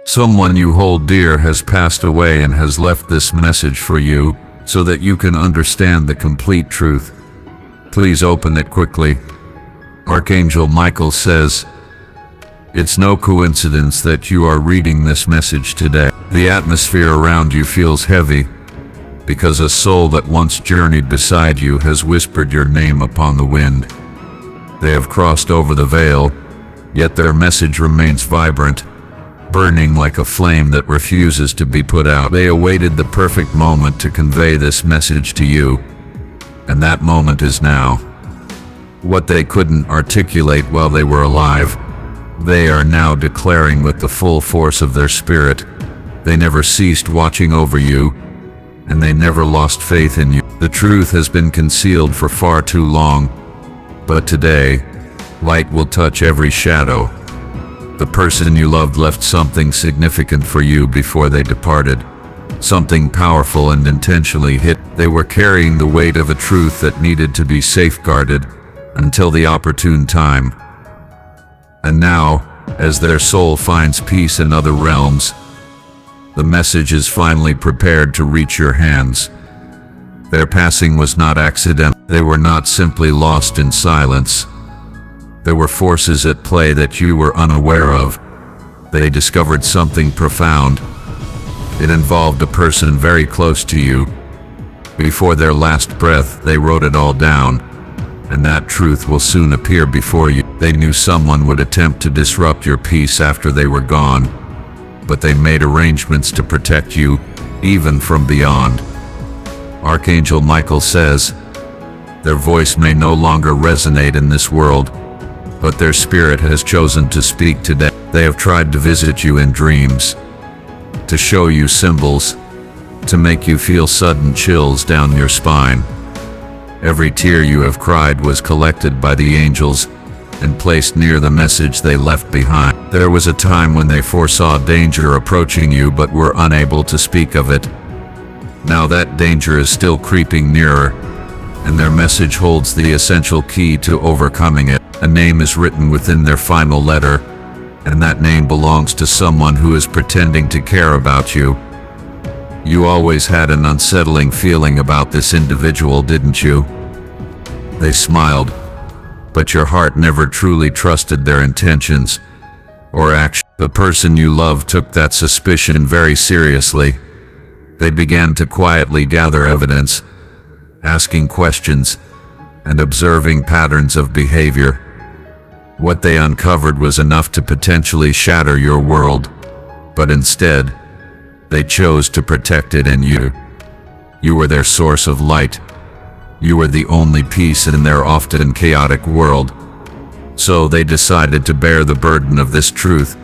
Someone you hold dear has passed away and has left this message for you so that you can understand the complete truth. Please open it quickly. Archangel Michael says, "It's no coincidence that you are reading this message today. The atmosphere around you feels heavy because a soul that once journeyed beside you has whispered your name upon the wind. They have crossed over the veil, yet their message remains vibrant, burning like a flame that refuses to be put out. They awaited the perfect moment to convey this message to you, and that moment is now. What they couldn't articulate while they were alive, they are now declaring with the full force of their spirit. They never ceased watching over you, and they never lost faith in you. The truth has been concealed for far too long, but today, light will touch every shadow. The person you loved left something significant for you before they departed. Something powerful and intentionally hit. They were carrying the weight of a truth that needed to be safeguarded until the opportune time. And now, as their soul finds peace in other realms, the message is finally prepared to reach your hands. Their passing was not accidental. They were not simply lost in silence. There were forces at play that you were unaware of. They discovered something profound. It involved a person very close to you. Before their last breath, they wrote it all down, and that truth will soon appear before you. They knew someone would attempt to disrupt your peace after they were gone, but they made arrangements to protect you, even from beyond. Archangel Michael says, their voice may no longer resonate in this world, but their spirit has chosen to speak today. They have tried to visit you in dreams, to show you symbols, to make you feel sudden chills down your spine. Every tear you have cried was collected by the angels and placed near the message they left behind. There was a time when they foresaw danger approaching you but were unable to speak of it. Now that danger is still creeping nearer, and their message holds the essential key to overcoming it. A name is written within their final letter, and that name belongs to someone who is pretending to care about you. You always had an unsettling feeling about this individual, didn't you? They smiled, but your heart never truly trusted their intentions or action. The person you loved took that suspicion very seriously. They began to quietly gather evidence, asking questions, and observing patterns of behavior. What they uncovered was enough to potentially shatter your world, but instead, they chose to protect it and you. You were their source of light. You were the only peace in their often chaotic world. So they decided to bear the burden of this truth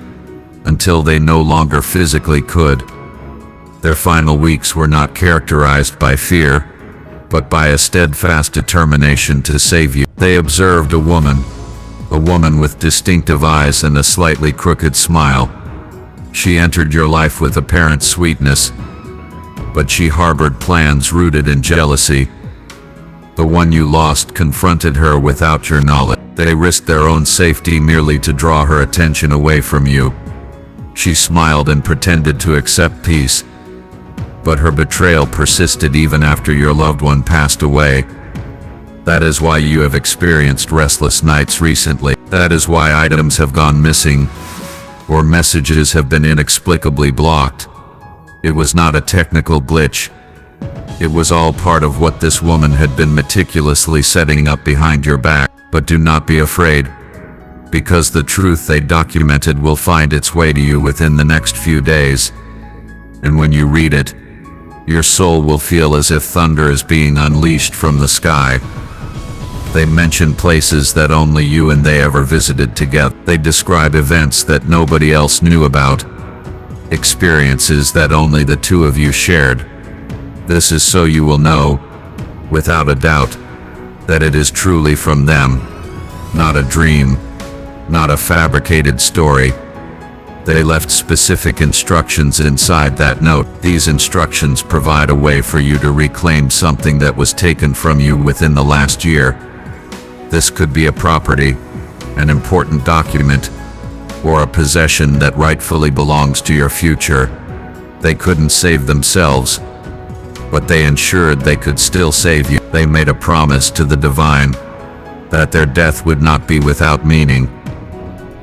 until they no longer physically could. Their final weeks were not characterized by fear, but by a steadfast determination to save you. They observed a woman with distinctive eyes and a slightly crooked smile. She entered your life with apparent sweetness, but she harbored plans rooted in jealousy. The one you lost confronted her without your knowledge. They risked their own safety merely to draw her attention away from you. She smiled and pretended to accept peace, but her betrayal persisted even after your loved one passed away. That is why you have experienced restless nights recently. That is why items have gone missing, or messages have been inexplicably blocked. It was not a technical glitch. It was all part of what this woman had been meticulously setting up behind your back. But do not be afraid, because the truth they documented will find its way to you within the next few days. And when you read it, your soul will feel as if thunder is being unleashed from the sky. They mention places that only you and they ever visited together. They describe events that nobody else knew about, experiences that only the two of you shared. This is so you will know, without a doubt, that it is truly from them, not a dream, not a fabricated story. They left specific instructions inside that note. These instructions provide a way for you to reclaim something that was taken from you within the last year. This could be a property, an important document, or a possession that rightfully belongs to your future. They couldn't save themselves, but they ensured they could still save you. They made a promise to the divine that their death would not be without meaning.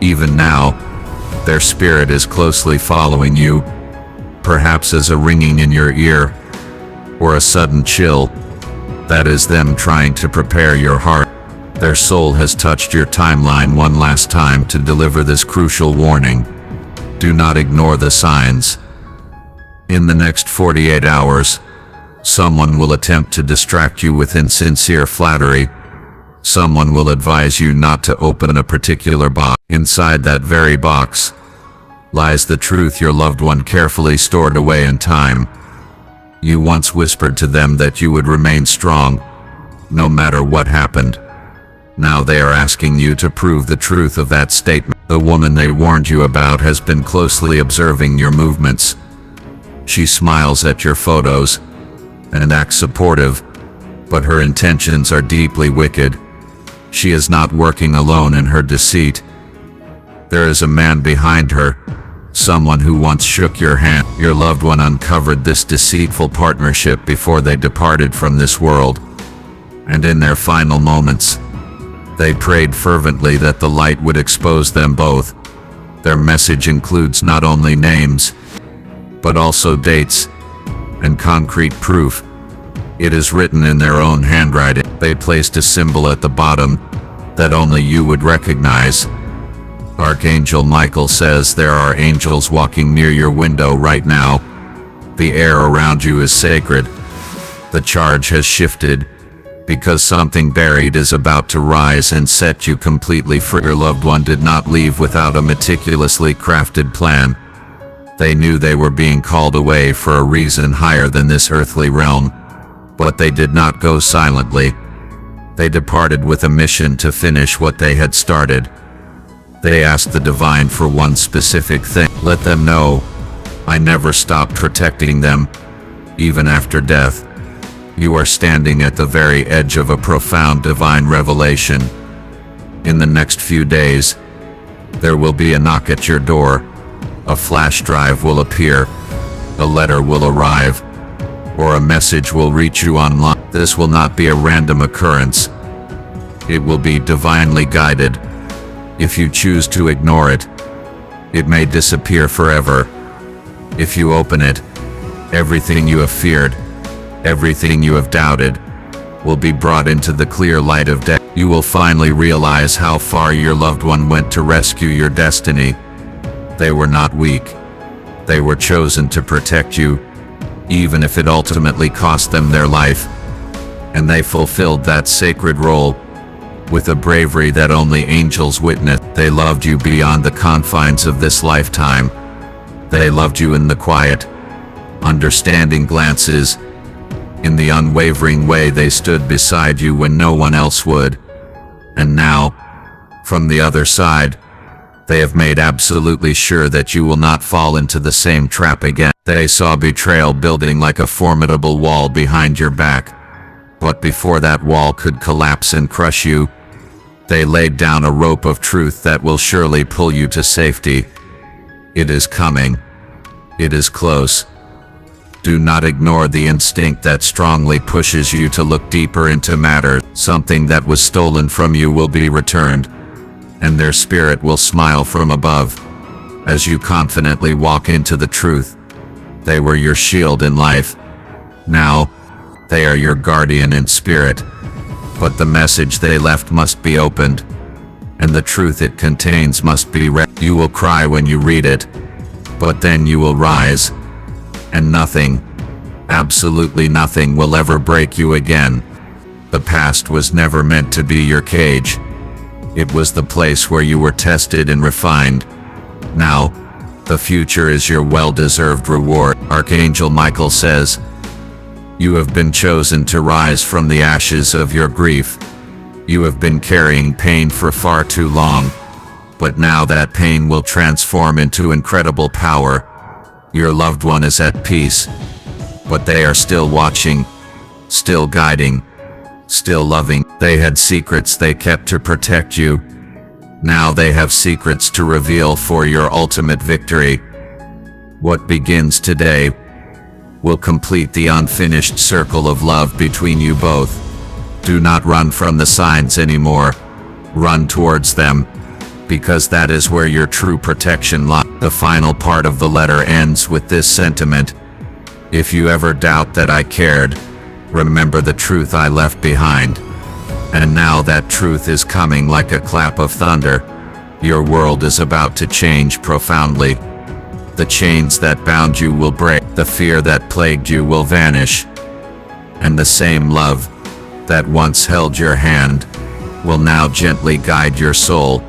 Even now, their spirit is closely following you, perhaps as a ringing in your ear, or a sudden chill. That is them trying to prepare your heart. Their soul has touched your timeline one last time to deliver this crucial warning. Do not ignore the signs. In the next 48 hours, someone will attempt to distract you with insincere flattery. Someone will advise you not to open a particular box. Inside that very box lies the truth your loved one carefully stored away in time. You once whispered to them that you would remain strong, no matter what happened. Now they are asking you to prove the truth of that statement. The woman they warned you about has been closely observing your movements. She smiles at your photos and acts supportive, but her intentions are deeply wicked. She is not working alone in her deceit. There is a man behind her, someone who once shook your hand. Your loved one uncovered this deceitful partnership before they departed from this world, and in their final moments, they prayed fervently that the light would expose them both. Their message includes not only names, but also dates and concrete proof. It is written in their own handwriting. They placed a symbol at the bottom that only you would recognize. Archangel Michael says there are angels walking near your window right now. The air around you is sacred. The charge has shifted, because something buried is about to rise and set you completely free. Your loved one did not leave without a meticulously crafted plan. They knew they were being called away for a reason higher than this earthly realm, but they did not go silently. They departed with a mission to finish what they had started. They asked the divine for one specific thing. Let them know, I never stopped protecting them, even after death. You are standing at the very edge of a profound divine revelation. In the next few days, there will be a knock at your door. A flash drive will appear, a letter will arrive, or a message will reach you online. This will not be a random occurrence. It will be divinely guided. If you choose to ignore it, it may disappear forever. If you open it, everything you have feared, everything you have doubted, will be brought into the clear light of day. You will finally realize how far your loved one went to rescue your destiny. They were not weak. They were chosen to protect you, even if it ultimately cost them their life. And they fulfilled that sacred role with a bravery that only angels witness. They loved you beyond the confines of this lifetime. They loved you in the quiet, understanding glances, in the unwavering way they stood beside you when no one else would. And now, from the other side, they have made absolutely sure that you will not fall into the same trap again. They saw betrayal building like a formidable wall behind your back. But before that wall could collapse and crush you, they laid down a rope of truth that will surely pull you to safety. It is coming. It is close. Do not ignore the instinct that strongly pushes you to look deeper into matters. Something that was stolen from you will be returned, and their spirit will smile from above as you confidently walk into the truth. They were your shield in life. Now, they are your guardian in spirit. But the message they left must be opened, and the truth it contains must be read. You will cry when you read it, but then you will rise, and nothing, absolutely nothing, will ever break you again. The past was never meant to be your cage. It was the place where you were tested and refined. Now, the future is your well-deserved reward. Archangel Michael says, you have been chosen to rise from the ashes of your grief. You have been carrying pain for far too long, but now that pain will transform into incredible power. Your loved one is at peace, but they are still watching, still guiding, still loving. They had secrets they kept to protect you, Now they have secrets to reveal for your ultimate victory. What begins today will complete the unfinished circle of love between you both. Do not run from the signs anymore. Run towards them, because that is where your true protection lies. The final part of the letter ends with this sentiment: if you ever doubt that I cared, remember the truth I left behind. And now that truth is coming like a clap of thunder. Your world is about to change profoundly. The chains that bound you will break, the fear that plagued you will vanish, and the same love that once held your hand will now gently guide your soul.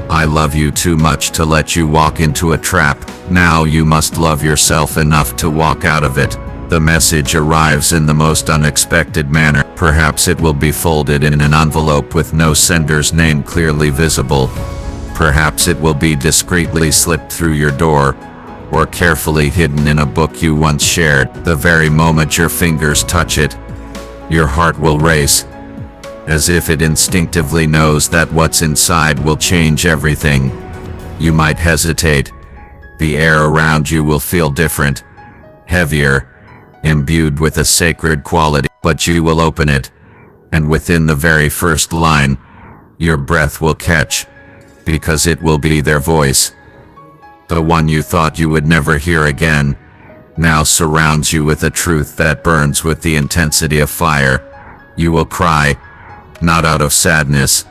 I love you too much to let you walk into a trap. Now you must love yourself enough to walk out of it. The message arrives in the most unexpected manner. Perhaps it will be folded in an envelope with no sender's name clearly visible. Perhaps it will be discreetly slipped through your door, or carefully hidden in a book you once shared. The very moment your fingers touch it, your heart will race, as if it instinctively knows that what's inside will change everything. You might hesitate. The air around you will feel different, heavier, imbued with a sacred quality. But you will open it, and within the very first line, your breath will catch, because it will be their voice. The one you thought you would never hear again, now surrounds you with a truth that burns with the intensity of fire. You will cry, not out of sadness,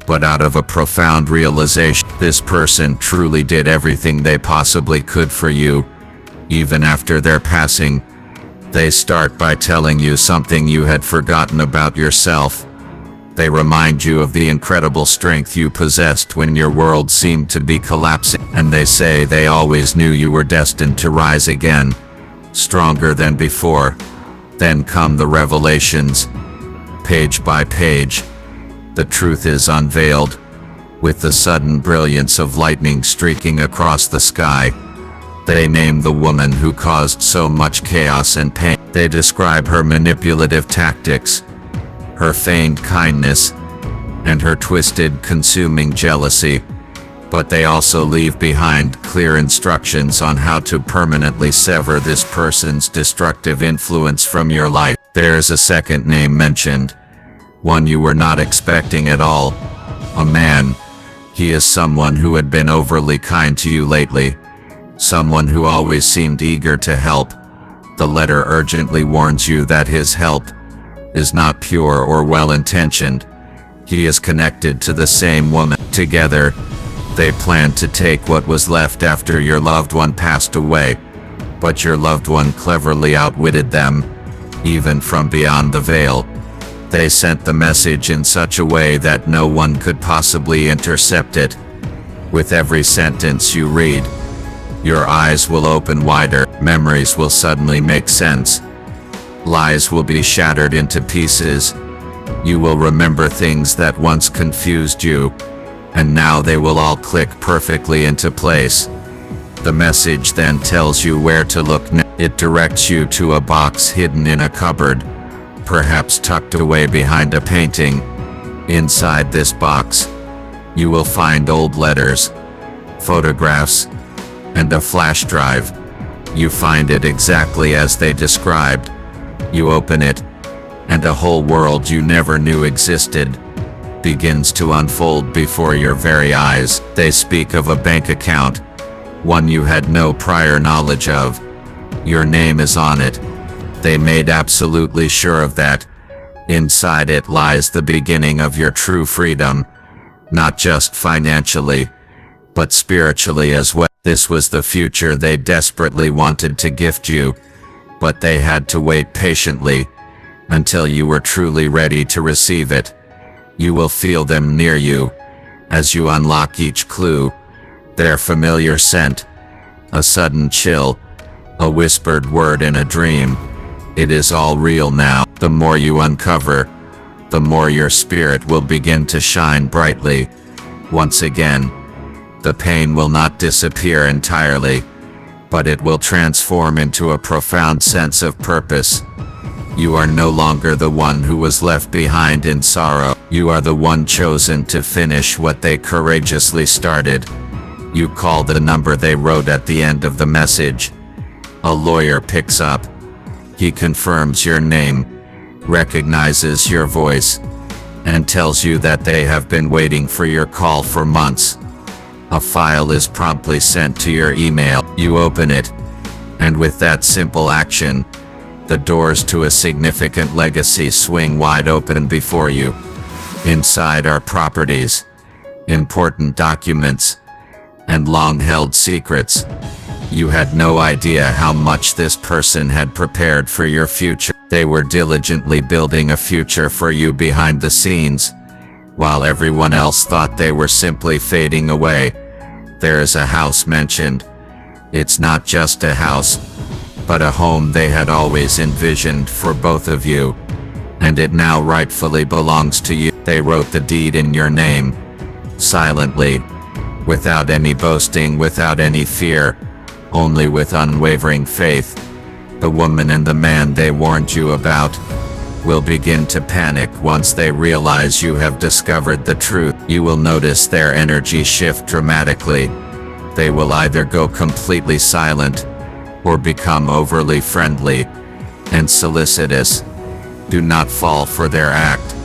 but out of a profound realization. This person truly did everything they possibly could for you. Even after their passing, they start by telling you something you had forgotten about yourself. They remind you of the incredible strength you possessed when your world seemed to be collapsing. And they say they always knew you were destined to rise again, stronger than before. Then come the revelations. Page by page, the truth is unveiled, with the sudden brilliance of lightning streaking across the sky. They name the woman who caused so much chaos and pain. They describe her manipulative tactics, her feigned kindness, and her twisted, consuming jealousy. But they also leave behind clear instructions on how to permanently sever this person's destructive influence from your life. There's a second name mentioned, one you were not expecting at all. A man. He is someone who had been overly kind to you lately, someone who always seemed eager to help. The letter urgently warns you that his help is not pure or well-intentioned. He is connected to the same woman. Together, they planned to take what was left after your loved one passed away, but your loved one cleverly outwitted them, even from beyond the veil. They sent the message in such a way that no one could possibly intercept it. With every sentence you read, your eyes will open wider, memories will suddenly make sense, lies will be shattered into pieces. You will remember things that once confused you, and now they will all click perfectly into place. The message then tells you where to look. It directs you to a box hidden in a cupboard, perhaps tucked away behind a painting. Inside this box, you will find old letters, photographs, and a flash drive. You find it exactly as they described. You open it, and a whole world you never knew existed begins to unfold before your very eyes. They speak of a bank account, one you had no prior knowledge of. Your name is on it. They made absolutely sure of that. Inside it lies the beginning of your true freedom, not just financially, but spiritually as well. This was the future they desperately wanted to gift you, but they had to wait patiently until you were truly ready to receive it. You will feel them near you as you unlock each clue, their familiar scent, a sudden chill, a whispered word in a dream. It is all real now. The more you uncover, the more your spirit will begin to shine brightly. Once again, the pain will not disappear entirely, but it will transform into a profound sense of purpose. You are no longer the one who was left behind in sorrow. You are the one chosen to finish what they courageously started. You call the number they wrote at the end of the message. A lawyer picks up. He confirms your name, recognizes your voice, and tells you that they have been waiting for your call for months. A file is promptly sent to your email. You open it, and with that simple action, the doors to a significant legacy swing wide open before you. Inside are properties, important documents, and long-held secrets. You had no idea how much this person had prepared for your future. They were diligently building a future for you behind the scenes, while everyone else thought they were simply fading away. There is a house mentioned. It's not just a house, but a home they had always envisioned for both of you, and it now rightfully belongs to you. They wrote the deed in your name, silently, without any boasting, without any fear, only with unwavering faith. The woman and the man they warned you about will begin to panic once they realize you have discovered the truth. You will notice their energy shift dramatically. They will either go completely silent or become overly friendly and solicitous. Do not fall for their act.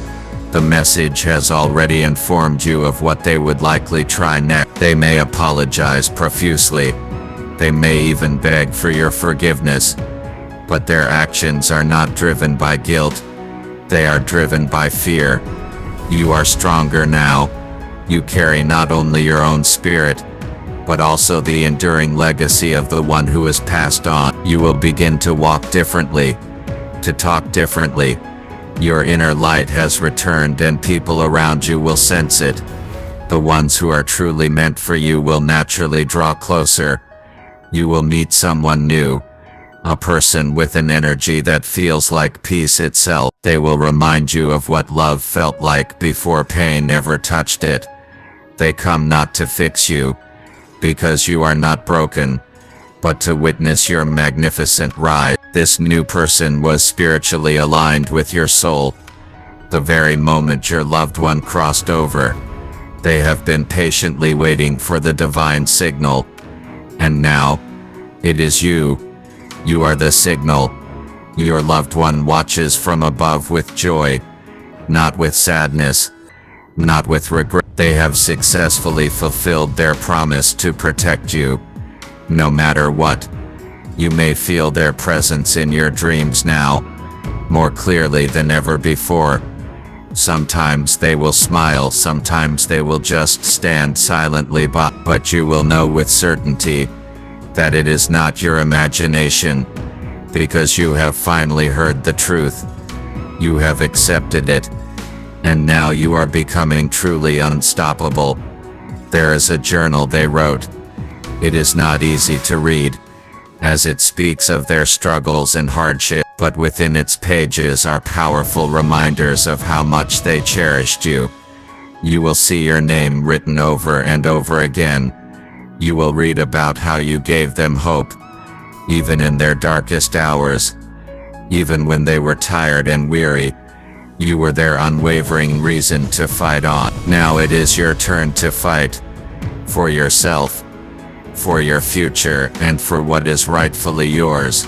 The message has already informed you of what they would likely try next. They may apologize profusely. They may even beg for your forgiveness. But their actions are not driven by guilt. They are driven by fear. You are stronger now. You carry not only your own spirit, but also the enduring legacy of the one who has passed on. You will begin to walk differently, to talk differently. Your inner light has returned and people around you will sense it. The ones who are truly meant for you will naturally draw closer. You will meet someone new, a person with an energy that feels like peace itself. They will remind you of what love felt like before pain ever touched it. They come not to fix you, because you are not broken, but to witness your magnificent rise. This new person was spiritually aligned with your soul. The very moment your loved one crossed over, they have been patiently waiting for the divine signal. And now, it is you. You are the signal. Your loved one watches from above with joy, not with sadness, not with regret. They have successfully fulfilled their promise to protect you. No matter what, you may feel their presence in your dreams now, more clearly than ever before. Sometimes they will smile, sometimes they will just stand silently by, but you will know with certainty that it is not your imagination, because you have finally heard the truth. You have accepted it, and now you are becoming truly unstoppable. There is a journal they wrote. It is not easy to read, as it speaks of their struggles and hardship, but within its pages are powerful reminders of how much they cherished you. You will see your name written over and over again. You will read about how you gave them hope, even in their darkest hours. Even when they were tired and weary, you were their unwavering reason to fight on. Now it is your turn to fight, for yourself, for your future, and for what is rightfully yours.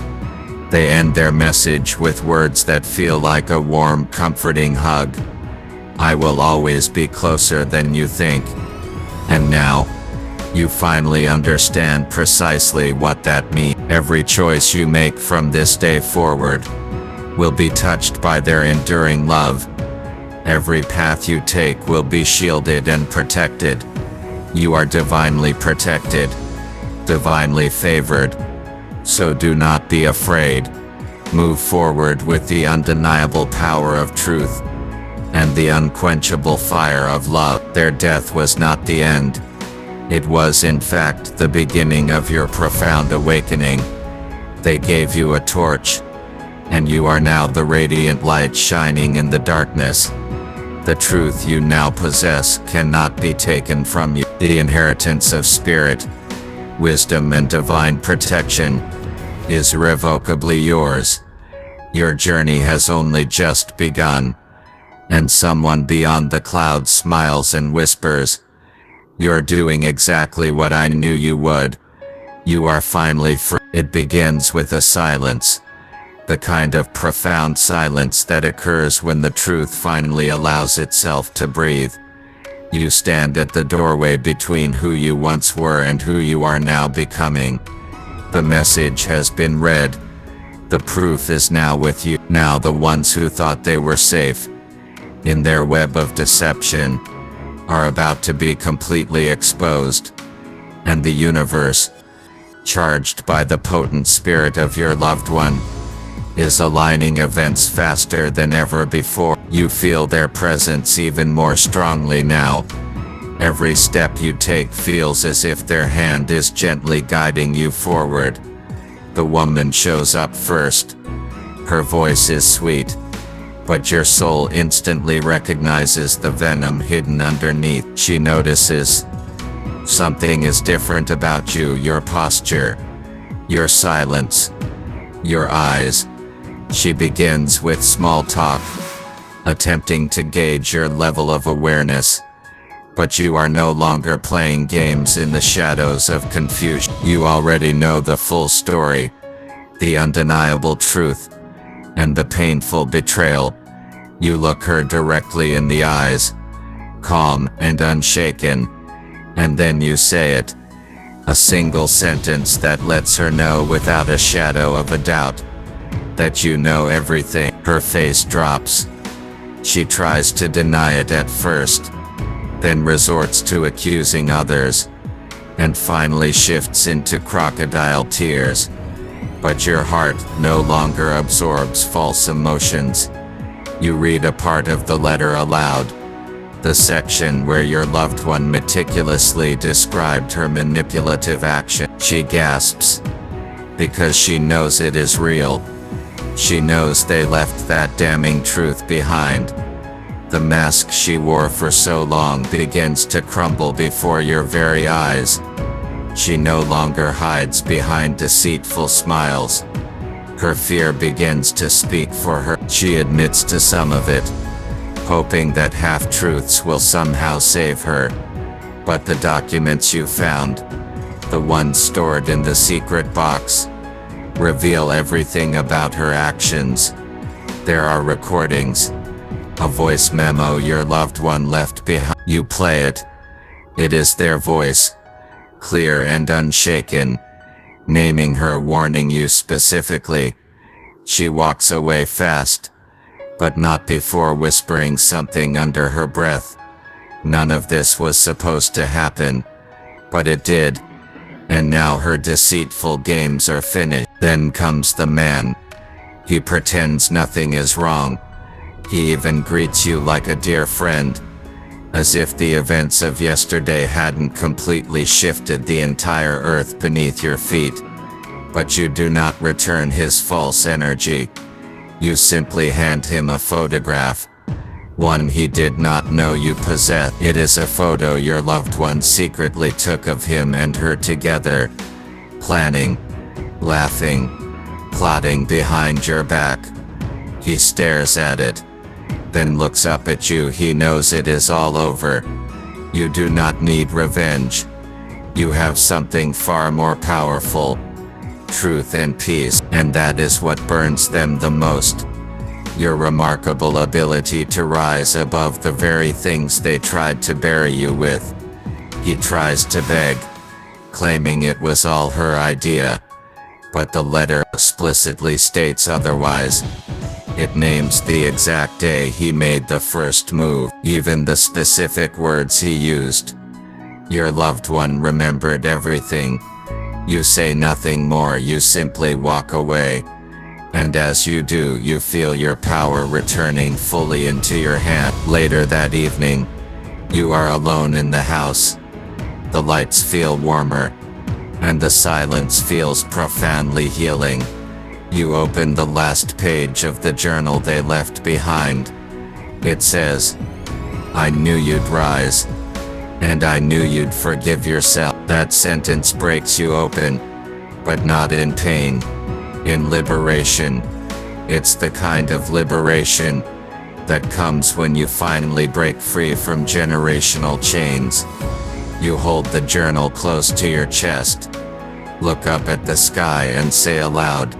They end their message with words that feel like a warm, comforting hug. I will always be closer than you think. And now, you finally understand precisely what that means. Every choice you make from this day forward will be touched by their enduring love. Every path you take will be shielded and protected. You are divinely protected, divinely favored. So do not be afraid. Move forward with the undeniable power of truth and the unquenchable fire of love. Their death was not the end. It was in fact the beginning of your profound awakening. They gave you a torch, and you are now the radiant light shining in the darkness. The truth you now possess cannot be taken from you. The inheritance of spirit, wisdom, and divine protection is irrevocably yours. Your journey has only just begun. And someone beyond the clouds smiles and whispers, "You're doing exactly what I knew you would. You are finally free." It begins with a silence. The kind of profound silence that occurs when the truth finally allows itself to breathe. You stand at the doorway between who you once were and who you are now becoming. The message has been read. The proof is now with you. Now the ones who thought they were safe in their web of deception are about to be completely exposed. And the universe, charged by the potent spirit of your loved one, is aligning events faster than ever before. You feel their presence even more strongly now. Every step you take feels as if their hand is gently guiding you forward. The woman shows up first. Her voice is sweet, but your soul instantly recognizes the venom hidden underneath. She notices something is different about you, your posture, your silence, your eyes. She begins with small talk, attempting to gauge your level of awareness. But you are no longer playing games in the shadows of confusion. You already know the full story, the undeniable truth, and the painful betrayal. You look her directly in the eyes, calm and unshaken, and then you say it. A single sentence that lets her know without a shadow of a doubt that you know everything. Her face drops. She tries to deny it at first, then resorts to accusing others, and finally shifts into crocodile tears. But your heart no longer absorbs false emotions. You read a part of the letter aloud, the section where your loved one meticulously described her manipulative action. She gasps, because she knows it is real. She knows they left that damning truth behind. The mask she wore for so long begins to crumble before your very eyes. She no longer hides behind deceitful smiles. Her fear begins to speak for her. She admits to some of it, hoping that half-truths will somehow save her. But the documents you found, the ones stored in the secret box, reveal everything about her actions. There are recordings, a voice memo your loved one left behind. You play it. It is their voice, clear and unshaken, naming her, warning you specifically. She walks away fast, but not before whispering something under her breath. None of this was supposed to happen, but it did. And now her deceitful games are finished. Then comes the man. He pretends nothing is wrong. He even greets you like a dear friend, as if the events of yesterday hadn't completely shifted the entire earth beneath your feet. But you do not return his false energy. You simply hand him a photograph, one he did not know you possess. It is a photo your loved one secretly took of him and her together, planning, laughing, plotting behind your back. He stares at it, then looks up at you. He knows it is all over. You do not need revenge. You have something far more powerful, truth and peace, and that is what burns them the most. Your remarkable ability to rise above the very things they tried to bury you with. He tries to beg, claiming it was all her idea, but the letter explicitly states otherwise. It names the exact day he made the first move, even the specific words he used. Your loved one remembered everything. You say nothing more, you simply walk away. And as you do, you feel your power returning fully into your hand. Later that evening, you are alone in the house. The lights feel warmer, and the silence feels profoundly healing. You open the last page of the journal they left behind. It says, "I knew you'd rise, and I knew you'd forgive yourself." That sentence breaks you open, but not in pain, in liberation. It's the kind of liberation that comes when you finally break free from generational chains. You hold the journal close to your chest, look up at the sky and say aloud,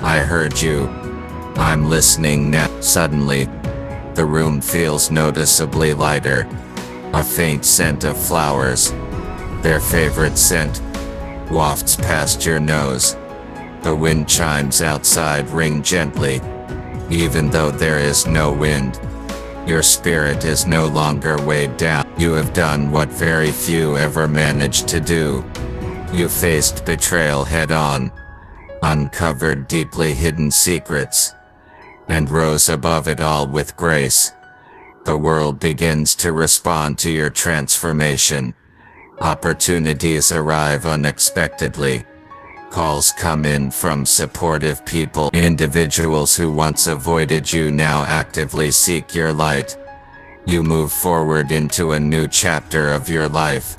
"I heard you. I'm listening now." Suddenly, the room feels noticeably lighter. A faint scent of flowers, their favorite scent, wafts past your nose. The wind chimes outside ring gently. Even though there is no wind, your spirit is no longer weighed down. You have done what very few ever manage to do. You faced betrayal head-on, uncovered deeply hidden secrets, and rose above it all with grace. The world begins to respond to your transformation. Opportunities arrive unexpectedly. Calls come in from supportive people. Individuals who once avoided you now actively seek your light. You move forward into a new chapter of your life.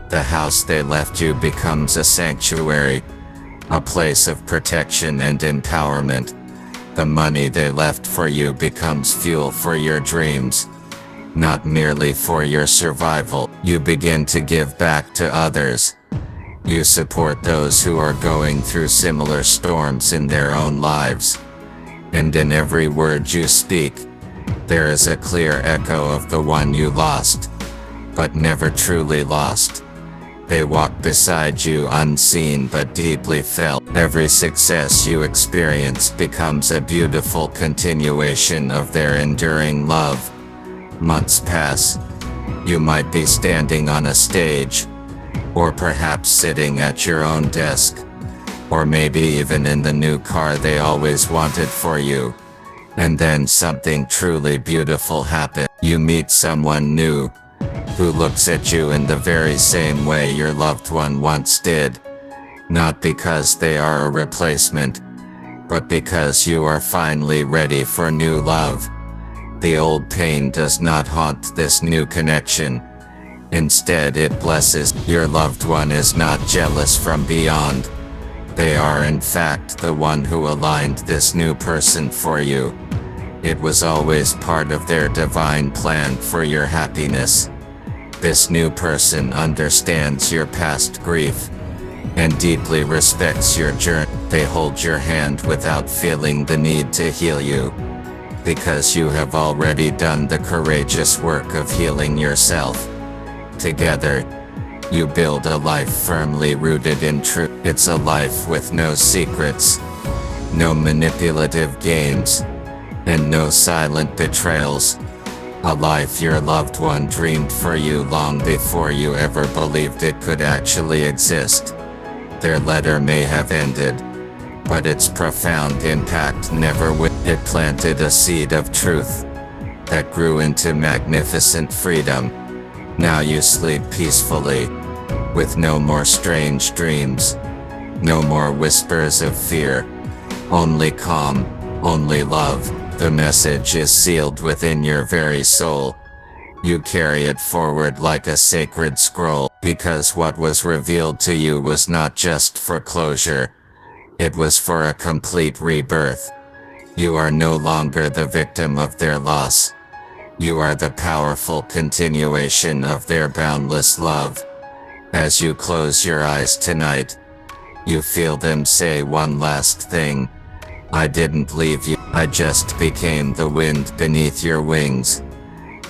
The house they left you becomes a sanctuary, a place of protection and empowerment. The money they left for you becomes fuel for your dreams, not merely for your survival. You begin to give back to others. You support those who are going through similar storms in their own lives. And in every word you speak, there is a clear echo of the one you lost, but never truly lost. They walk beside you unseen but deeply felt. Every success you experience becomes a beautiful continuation of their enduring love. Months pass. You might be standing on a stage, or perhaps sitting at your own desk, or maybe even in the new car they always wanted for you. And then something truly beautiful happens. You meet someone new, who looks at you in the very same way your loved one once did. Not because they are a replacement, but because you are finally ready for new love. The old pain does not haunt this new connection. Instead, it blesses. Your loved one is not jealous from beyond. They are in fact the one who aligned this new person for you. It was always part of their divine plan for your happiness. This new person understands your past grief and deeply respects your journey. They hold your hand without feeling the need to heal you, because you have already done the courageous work of healing yourself. Together, you build a life firmly rooted in truth. It's a life with no secrets, no manipulative games, and no silent betrayals. A life your loved one dreamed for you long before you ever believed it could actually exist. Their letter may have ended, but its profound impact never will. It planted a seed of truth that grew into magnificent freedom. Now you sleep peacefully, with no more strange dreams, no more whispers of fear, only calm, only love. The message is sealed within your very soul. You carry it forward like a sacred scroll, because what was revealed to you was not just for closure, it was for a complete rebirth. You are no longer the victim of their loss. You are the powerful continuation of their boundless love. As you close your eyes tonight, you feel them say one last thing. I didn't leave you, I just became the wind beneath your wings.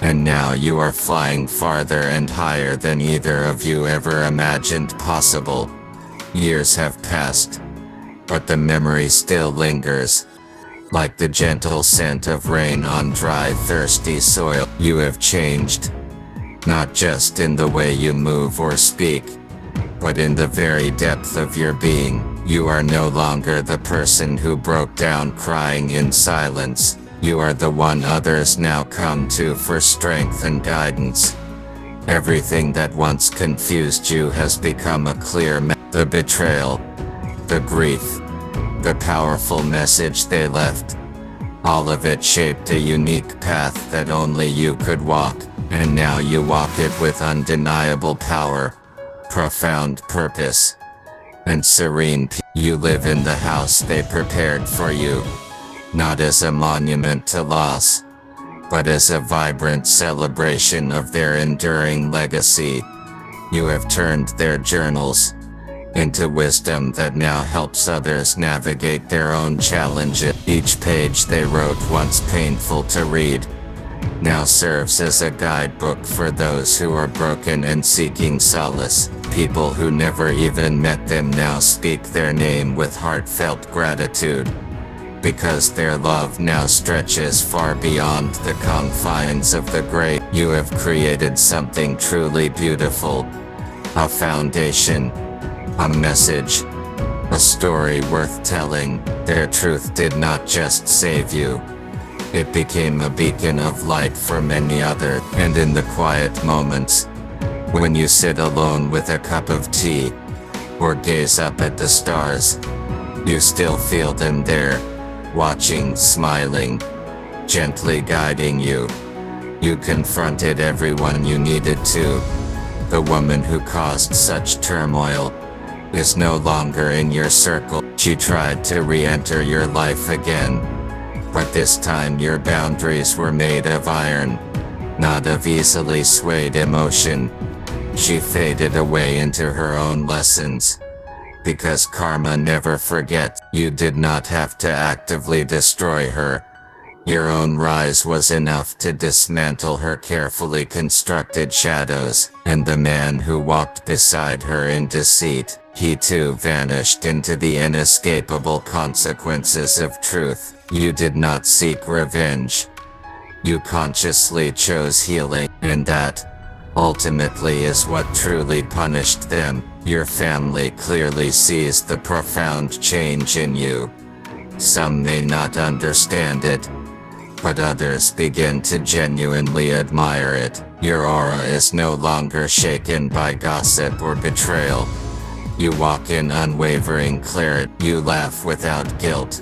And now you are flying farther and higher than either of you ever imagined possible. Years have passed, but the memory still lingers, like the gentle scent of rain on dry, thirsty soil. You have changed, not just in the way you move or speak, but in the very depth of your being. You are no longer the person who broke down crying in silence. You are the one others now come to for strength and guidance. Everything that once confused you has become a clear the betrayal, the grief, the powerful message they left. All of it shaped a unique path that only you could walk, and now you walk it with undeniable power, profound purpose, and serene peace. You live in the house they prepared for you, not as a monument to loss, but as a vibrant celebration of their enduring legacy. You have turned their journals into wisdom that now helps others navigate their own challenges. Each page they wrote, once painful to read, now serves as a guidebook for those who are broken and seeking solace. People who never even met them now speak their name with heartfelt gratitude, because their love now stretches far beyond the confines of the grave. You have created something truly beautiful, a foundation, a message, a story worth telling. Their truth did not just save you, it became a beacon of light for many others. And in the quiet moments, when you sit alone with a cup of tea, or gaze up at the stars, you still feel them there, watching, smiling, gently guiding you. You confronted everyone you needed to. The woman who caused such turmoil is no longer in your circle. She tried to re-enter your life again, but this time your boundaries were made of iron, not of easily swayed emotion. She faded away into her own lessons, because karma never forgets. You did not have to actively destroy her. Your own rise was enough to dismantle her carefully constructed shadows. And the man who walked beside her in deceit, he too vanished into the inescapable consequences of truth. You did not seek revenge. You consciously chose healing, and that, ultimately, is what truly punished them. Your family clearly sees the profound change in you. Some may not understand it, but others begin to genuinely admire it. Your aura is no longer shaken by gossip or betrayal. You walk in unwavering clarity. You laugh without guilt.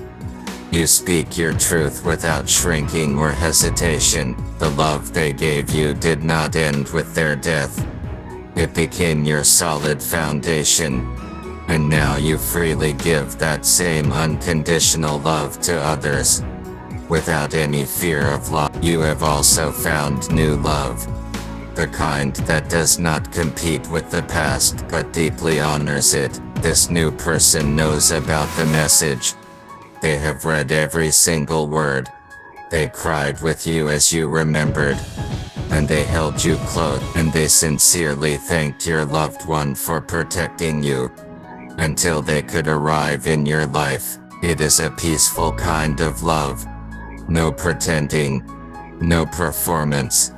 You speak your truth without shrinking or hesitation. The love they gave you did not end with their death. It became your solid foundation. And now you freely give that same unconditional love to others, without any fear of loss. You have also found new love, the kind that does not compete with the past but deeply honors it. This new person knows about the message. They have read every single word. They cried with you as you remembered, and they held you close, and they sincerely thanked your loved one for protecting you until they could arrive in your life. It is a peaceful kind of love. No pretending, no performance,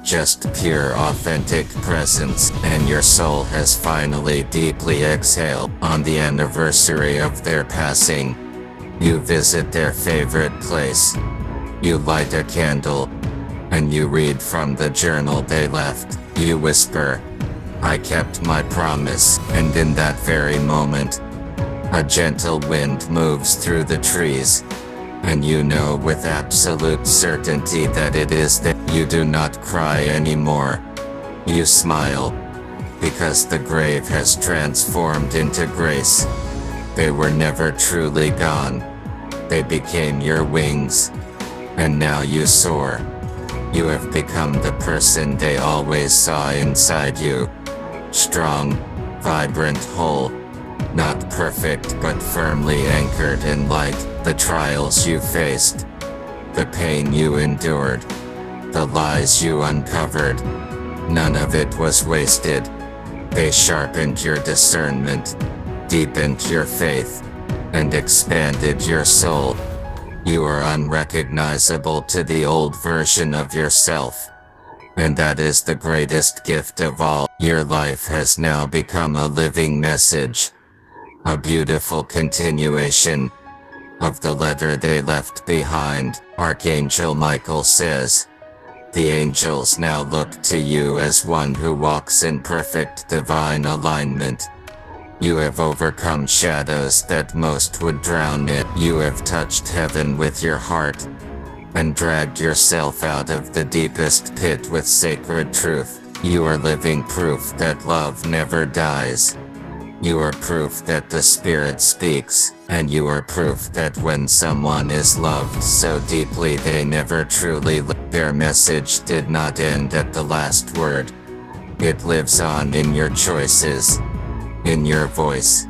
just pure authentic presence. And your soul has finally deeply exhaled. On the anniversary of their passing, you visit their favorite place. You light a candle, and you read from the journal they left. You whisper, "I kept my promise." And in that very moment, a gentle wind moves through the trees, and you know with absolute certainty that it is that. You do not cry anymore. You smile, because the grave has transformed into grace. They were never truly gone. They became your wings, and now you soar. You have become the person they always saw inside you. Strong, vibrant, whole. Not perfect but firmly anchored in light. The trials you faced, the pain you endured, the lies you uncovered, none of it was wasted. They sharpened your discernment, deepened your faith, and expanded your soul. You are unrecognizable to the old version of yourself, and that is the greatest gift of all. Your life has now become a living message, a beautiful continuation of the letter they left behind. Archangel Michael says, "The angels now look to you as one who walks in perfect divine alignment. You have overcome shadows that most would drown it. You have touched heaven with your heart, and dragged yourself out of the deepest pit with sacred truth. You are living proof that love never dies, You are proof that the Spirit speaks, and you are proof that when someone is loved so deeply they never truly their message did not end at the last word. It lives on in your choices, in your voice,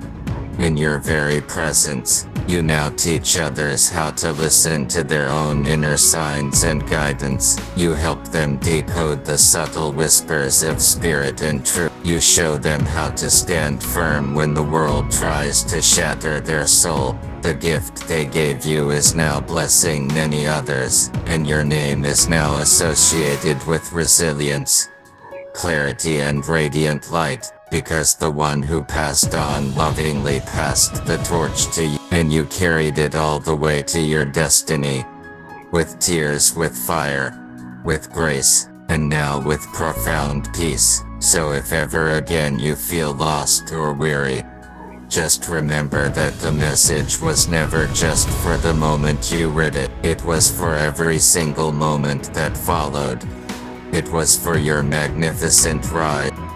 in your very presence. You now teach others how to listen to their own inner signs and guidance. You help them decode the subtle whispers of spirit and truth. You show them how to stand firm when the world tries to shatter their soul. The gift they gave you is now blessing many others, and your name is now associated with resilience, clarity and radiant light, because the one who passed on lovingly passed the torch to you, and you carried it all the way to your destiny. With tears, with fire, with grace, and now with profound peace. So if ever again you feel lost or weary, just remember that the message was never just for the moment you read it. It was for every single moment that followed. It was for your magnificent ride.